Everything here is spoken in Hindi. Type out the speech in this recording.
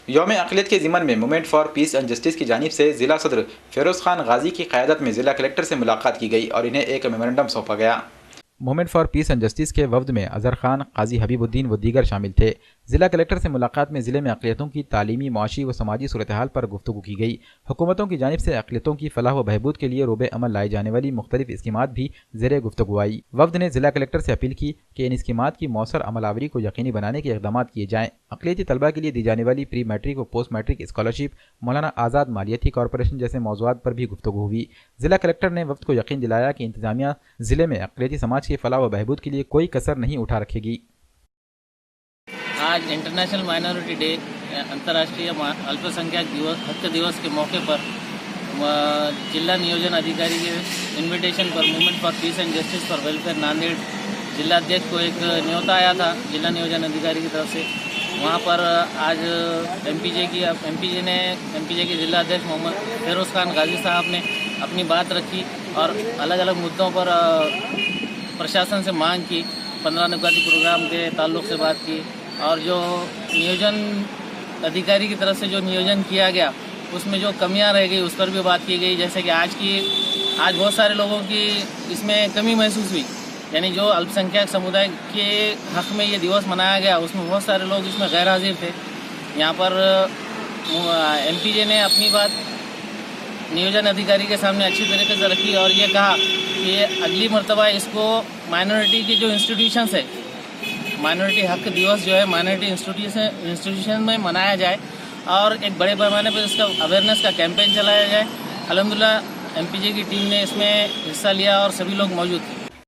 यौम अक़लियत के ज़िमन में movement for piece and justice की जानिब से ज़िला सदर फ़िरोज़ खान गाजी की क़यादत में ज़िला कलेक्टर से मुलाकात की गई और इन्हें एक मेमोरेंडम सौंपा गया। Movement for piece and justice के वफ्द में अज़हर खान, काजी हबीबुद्दीन व दीगर शामिल थे। ज़िला कलेक्टर से मुलाकात में ज़िले में अक़लियतों की तालीमी, मुआशी व समाजी सूरत हाल पर गुफ्तगू की गई। हुकूमतों की जानिब से अक़लियतों की फ़लाह व बहबूद के लिए रोबे अमल लाई जाने वाली मुख्तलिफ स्कीमात भी ज़ेरे गुफ्तगू आई। वफ्द ने ज़िला कलेक्टर से अपील की कि इन स्कीमात की मौसर अमलावरी को यकीनी बनाने के इक़दाम किए जाएँ। अक़लियती तलबा के लिए दी जाने वाली प्री मैट्रिक व पोस्ट मैट्रिक स्कॉलरशिप, मौलाना आज़ाद मालियती कॉरपोरेशन जैसे मौज़ूआत पर भी गुफ्तगू हुई। ज़िला कलेक्टर ने वफ्द को यकीन दिलाया कि इंतज़ामिया ज़िले में अक़लियती समाज की फ़लाह व बहबूद के लिए कोई कसर नहीं उठा रखेगी। आज इंटरनेशनल माइनॉरिटी डे, अंतर्राष्ट्रीय अल्पसंख्यक हक दिवस के मौके पर जिला नियोजन अधिकारी के इन्विटेशन पर movement for piece and justice for welfare Nanded जिला अध्यक्ष को एक न्योता आया था जिला नियोजन अधिकारी की तरफ से। वहाँ पर आज एमपीजे के जिला अध्यक्ष मोहम्मद फ़िरोज़ खान गाजी साहब ने अपनी बात रखी और अलग अलग मुद्दों पर प्रशासन से मांग की। 15 नुकाती प्रोग्राम के ताल्लुक़ से बात की और जो नियोजन अधिकारी की तरफ से जो नियोजन किया गया उसमें जो कमियां रह गई उस पर भी बात की गई। जैसे कि आज बहुत सारे लोगों की इसमें कमी महसूस हुई, यानी जो अल्पसंख्यक समुदाय के हक़ में ये दिवस मनाया गया उसमें बहुत सारे लोग इसमें गैर हाजिर थे। यहाँ पर एमपीजे ने अपनी बात नियोजन अधिकारी के सामने अच्छी तरीके से रखी और ये कहा कि अगली मरतबा इसको माइनॉरिटी के जो इंस्टीट्यूशंस है, माइनॉरिटी हक दिवस जो है माइनॉरिटी इंस्टीट्यूशन में मनाया जाए और एक बड़े पैमाने पर इसका अवेयरनेस का कैंपेन चलाया जाए। अल्हम्दुलिल्लाह एमपीजे की टीम ने इसमें हिस्सा लिया और सभी लोग मौजूद थे।